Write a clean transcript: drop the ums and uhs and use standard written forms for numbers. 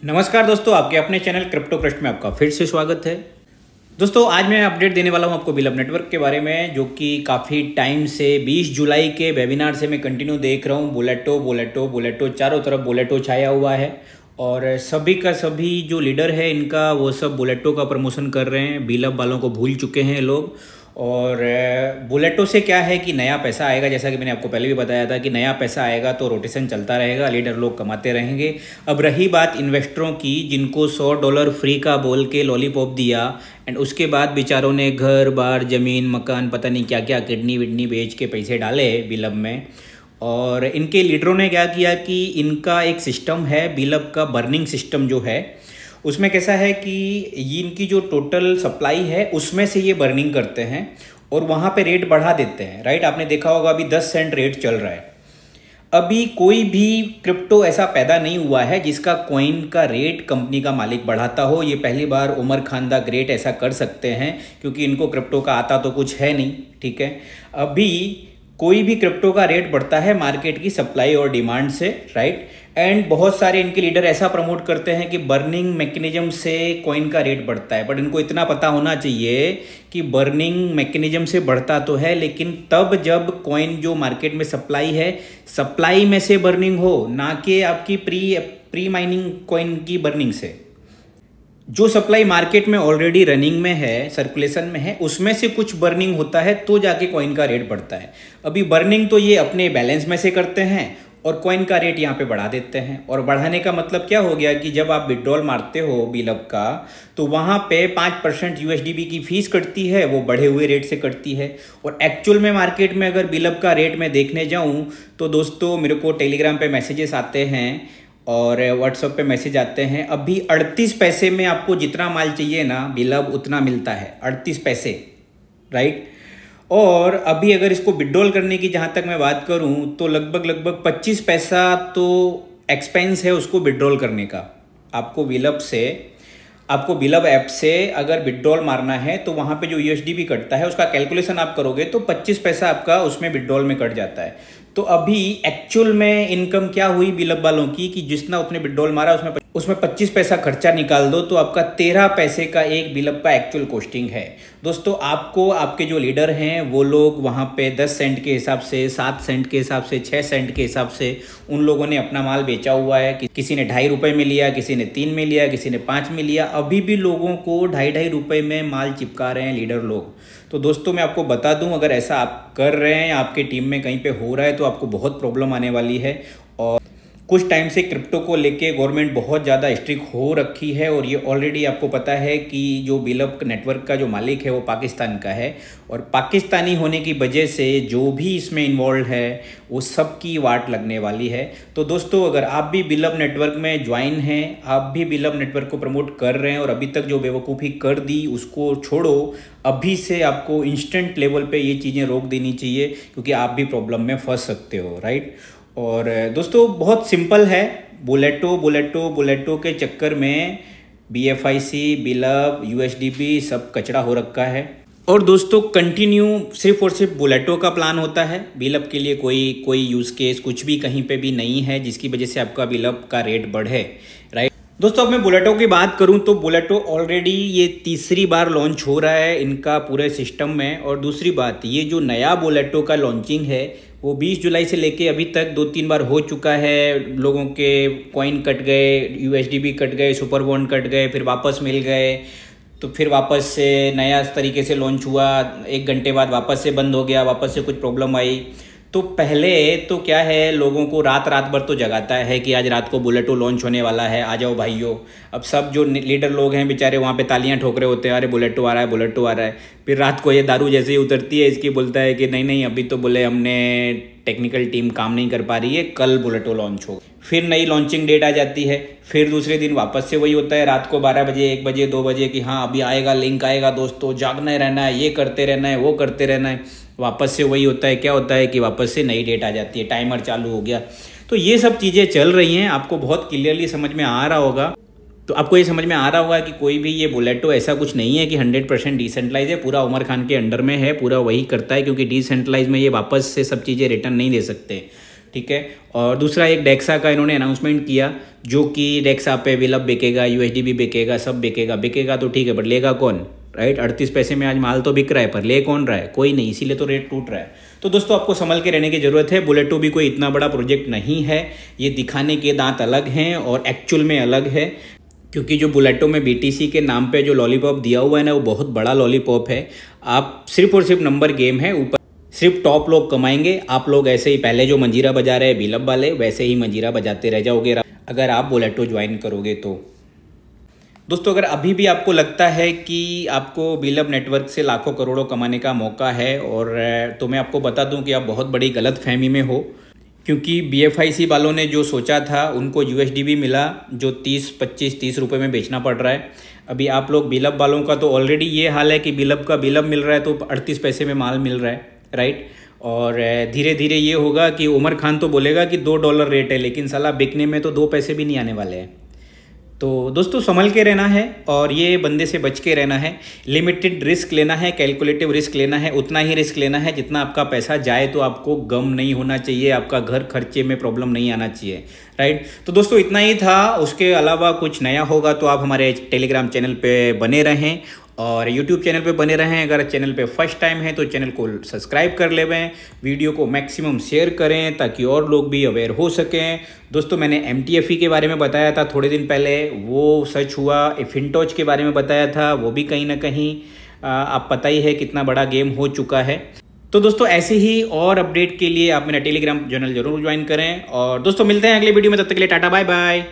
नमस्कार दोस्तों, आपके अपने चैनल क्रिप्टो क्रस्ट में आपका फिर से स्वागत है। दोस्तों आज मैं अपडेट देने वाला हूं आपको बिलअप नेटवर्क के बारे में, जो कि काफ़ी टाइम से 20 जुलाई के वेबिनार से मैं कंटिन्यू देख रहा हूं। बुलेटो चारों तरफ बुलेटो छाया हुआ है और सभी का सभी जो लीडर है इनका वो सब बुलेटो का प्रमोशन कर रहे हैं। बिलअप वालों को भूल चुके हैं लोग। और बुलेटो से क्या है कि नया पैसा आएगा, जैसा कि मैंने आपको पहले भी बताया था कि नया पैसा आएगा तो रोटेशन चलता रहेगा, लीडर लोग कमाते रहेंगे। अब रही बात इन्वेस्टरों की, जिनको $100 फ्री का बोल के लॉलीपॉप दिया एंड उसके बाद बेचारों ने घर बार ज़मीन मकान पता नहीं क्या क्या किडनी विडनी बेच के पैसे डाले बिलअप में। और इनके लीडरों ने क्या किया कि इनका एक सिस्टम है बिलअप का, बर्निंग सिस्टम जो है उसमें कैसा है कि ये इनकी जो टोटल सप्लाई है उसमें से ये बर्निंग करते हैं और वहाँ पे रेट बढ़ा देते हैं। राइट, आपने देखा होगा अभी 10 सेंट रेट चल रहा है। अभी कोई भी क्रिप्टो ऐसा पैदा नहीं हुआ है जिसका कॉइन का रेट कंपनी का मालिक बढ़ाता हो। ये पहली बार उमर खान द ग्रेट ऐसा कर सकते हैं, क्योंकि इनको क्रिप्टो का आता तो कुछ है नहीं। ठीक है, अभी कोई भी क्रिप्टो का रेट बढ़ता है मार्केट की सप्लाई और डिमांड से। राइट, एंड बहुत सारे इनके लीडर ऐसा प्रमोट करते हैं कि बर्निंग मैकेनिज्म से कॉइन का रेट बढ़ता है। बट इनको इतना पता होना चाहिए कि बर्निंग मैकेनिज्म से बढ़ता तो है, लेकिन तब जब कॉइन जो मार्केट में सप्लाई है, सप्लाई में से बर्निंग हो, ना कि आपकी प्री माइनिंग कॉइन की बर्निंग से। जो सप्लाई मार्केट में ऑलरेडी रनिंग में है, सर्कुलेशन में है, उसमें से कुछ बर्निंग होता है तो जाके कॉइन का रेट बढ़ता है। अभी बर्निंग तो ये अपने बैलेंस में से करते हैं और कॉइन का रेट यहाँ पे बढ़ा देते हैं। और बढ़ाने का मतलब क्या हो गया कि जब आप विड्रॉल मारते हो बिलअप का तो वहाँ पे 5% यूएसडीबी की फीस कटती है, वो बढ़े हुए रेट से कटती है। और एक्चुअल में मार्केट में अगर बिलअप का रेट मैं देखने जाऊँ तो दोस्तों मेरे को टेलीग्राम पे मैसेजेस आते हैं और व्हाट्सएप पे मैसेज आते हैं। अभी 38 पैसे में आपको जितना माल चाहिए ना बिलअप उतना मिलता है, 38 पैसे। राइट, और अभी अगर इसको विड्रॉल करने की जहाँ तक मैं बात करूँ तो लगभग 25 पैसा तो एक्सपेंस है उसको विड्रॉल करने का। आपको बिलअप ऐप से अगर विड्रॉल मारना है तो वहाँ पे जो यूएसडीबी कटता है उसका कैलकुलेशन आप करोगे तो 25 पैसा आपका उसमें विड्रॉल में कट जाता है। तो अभी एक्चुअल में इनकम क्या हुई बिलअप वालों की कि जितना उसने विड्रॉल मारा उसमें 25 पैसा खर्चा निकाल दो तो आपका 13 पैसे का एक बिलअप का एक्चुअल कॉस्टिंग है। दोस्तों आपको आपके जो लीडर हैं वो लोग वहाँ पे 10 सेंट के हिसाब से, 7 सेंट के हिसाब से, 6 सेंट के हिसाब से उन लोगों ने अपना माल बेचा हुआ है। किसी ने 2.5 रुपये में लिया, किसी ने 3 में लिया, किसी ने 5 में लिया। अभी भी लोगों को 2.5 रुपये में माल चिपका रहे हैं लीडर लोग। तो दोस्तों मैं आपको बता दूं, अगर ऐसा आप कर रहे हैं या आपके टीम में कहीं पे हो रहा है तो आपको बहुत प्रॉब्लम आने वाली है। और कुछ टाइम से क्रिप्टो को लेके गवर्नमेंट बहुत ज़्यादा स्ट्रिक्ट हो रखी है और ये ऑलरेडी आपको पता है कि जो बिलअप नेटवर्क का जो मालिक है वो पाकिस्तान का है। और पाकिस्तानी होने की वजह से जो भी इसमें इन्वॉल्व है वो सब की वाट लगने वाली है। तो दोस्तों अगर आप भी बिलअप नेटवर्क में ज्वाइन हैं, आप भी बिलअप नेटवर्क को प्रमोट कर रहे हैं और अभी तक जो बेवकूफ़ी कर दी उसको छोड़ो। अभी से आपको इंस्टेंट लेवल पे ये चीज़ें रोक देनी चाहिए, क्योंकि आप भी प्रॉब्लम में फंस सकते हो। राइट, और दोस्तों बहुत सिंपल है, बुलेटो के चक्कर में BFIC, बिलअप, USDP सब कचरा हो रखा है। और दोस्तों कंटिन्यू सिर्फ और सिर्फ बुलेटो का प्लान होता है, बिलअप के लिए कोई यूज़ केस कुछ भी कहीं पे भी नहीं है जिसकी वजह से आपका बिलअप का रेट बढ़े। राइट दोस्तों, अब मैं बुलेटो की बात करूं तो बुलेटो ऑलरेडी ये तीसरी बार लॉन्च हो रहा है इनका पूरे सिस्टम में। और दूसरी बात, ये जो नया बुलेटो का लॉन्चिंग है वो 20 जुलाई से लेके अभी तक 2-3 बार हो चुका है। लोगों के कॉइन कट गए, USDB कट गए, सुपर बॉन्ड कट गए, फिर वापस मिल गए, तो फिर वापस से नया तरीके से लॉन्च हुआ, 1 घंटे बाद वापस से बंद हो गया, वापस से कुछ प्रॉब्लम आई। तो पहले तो क्या है, लोगों को रात भर तो जगाता है कि आज रात को बुलेटो लॉन्च होने वाला है, आ जाओ भाइयों। अब सब जो लीडर लोग हैं बेचारे वहाँ पे तालियां ठोक रहे होते हैं, अरे बुलेटो आ रहा है, बुलेटो आ रहा है। फिर रात को ये दारू जैसे ही उतरती है इसकी बोलता है कि नहीं अभी तो बोले हमने टेक्निकल टीम काम नहीं कर पा रही है, कल बुलेटो लॉन्च हो। फिर नई लॉन्चिंग डेट आ जाती है, फिर दूसरे दिन वापस से वही होता है रात को 12 बजे, 1 बजे, 2 बजे कि हाँ अभी आएगा, लिंक आएगा दोस्तों, जागना रहना है, ये करते रहना है, वो करते रहना है। वापस से वही होता है, क्या होता है कि वापस से नई डेट आ जाती है, टाइमर चालू हो गया। तो ये सब चीज़ें चल रही हैं, आपको बहुत क्लियरली समझ में आ रहा होगा। तो आपको ये समझ में आ रहा होगा कि कोई भी ये बुलेटो ऐसा कुछ नहीं है कि 100% डिसेंट्रलाइज है, पूरा उमर खान के अंडर में है, पूरा वही करता है, क्योंकि डिसेंट्रलाइज में ये वापस से सब चीज़ें रिटर्न नहीं दे सकते। ठीक है। और दूसरा एक डेक्सा का इन्होंने अनाउंसमेंट किया, जो कि डेक्सा पे बिलब बिकेगा, यूएसडी भी बिकेगा, सब बिकेगा तो ठीक है, बट लेगा कौन, राइट। 38 पैसे में आज माल तो बिक रहा है, पर ले कौन रहा है, कोई नहीं, इसीलिए तो रेट टूट रहा है। तो दोस्तों आपको संभल के रहने की ज़रूरत है। बुलेट 2 भी कोई इतना बड़ा प्रोजेक्ट नहीं है, ये दिखाने के दांत अलग हैं और एक्चुअल में अलग है, क्योंकि जो बुलेटो में BTC के नाम पे जो लॉलीपॉप दिया हुआ है ना, वो बहुत बड़ा लॉलीपॉप है। आप सिर्फ और सिर्फ नंबर गेम है, ऊपर सिर्फ टॉप लोग कमाएंगे। आप लोग ऐसे ही पहले जो मंजीरा बजा रहे हैं बिलब वाले, वैसे ही मंजीरा बजाते रह जाओगे अगर आप बुलेटो ज्वाइन करोगे तो। दोस्तों अगर अभी भी आपको लगता है कि आपको बिलब नेटवर्क से लाखों करोड़ों कमाने का मौका है, और तो मैं आपको बता दूं कि आप बहुत बड़ी गलत फहमी में हो, क्योंकि BFIC वालों ने जो सोचा था उनको USD भी मिला, जो 30 रुपए में बेचना पड़ रहा है। अभी आप लोग बिलब वालों का तो ऑलरेडी ये हाल है कि बिलब मिल रहा है तो 38 पैसे में माल मिल रहा है, राइट। और धीरे धीरे ये होगा कि उमर खान तो बोलेगा कि $2 रेट है, लेकिन साला बिकने में तो 2 पैसे भी नहीं आने वाले हैं। तो दोस्तों संभल के रहना है और ये बंदे से बच के रहना है। लिमिटेड रिस्क लेना है, कैलकुलेटिव रिस्क लेना है, उतना ही रिस्क लेना है जितना आपका पैसा जाए तो आपको गम नहीं होना चाहिए, आपका घर खर्चे में प्रॉब्लम नहीं आना चाहिए, राइट। तो दोस्तों इतना ही था, उसके अलावा कुछ नया होगा तो आप हमारे टेलीग्राम चैनल पे बने रहें और यूट्यूब चैनल पे बने रहें। अगर चैनल पे फर्स्ट टाइम है तो चैनल को सब्सक्राइब कर लेवें, वीडियो को मैक्सिमम शेयर करें ताकि और लोग भी अवेयर हो सकें। दोस्तों मैंने MTFE के बारे में बताया था थोड़े दिन पहले, वो सच हुआ। फिनटॉच के बारे में बताया था, वो भी कहीं ना कहीं आप पता ही है कितना बड़ा गेम हो चुका है। तो दोस्तों ऐसे ही और अपडेट के लिए आप मेरा टेलीग्राम चैनल जरूर ज्वाइन करें। और दोस्तों मिलते हैं अगले वीडियो में, तब तक के लिए टाटा बाय बाय।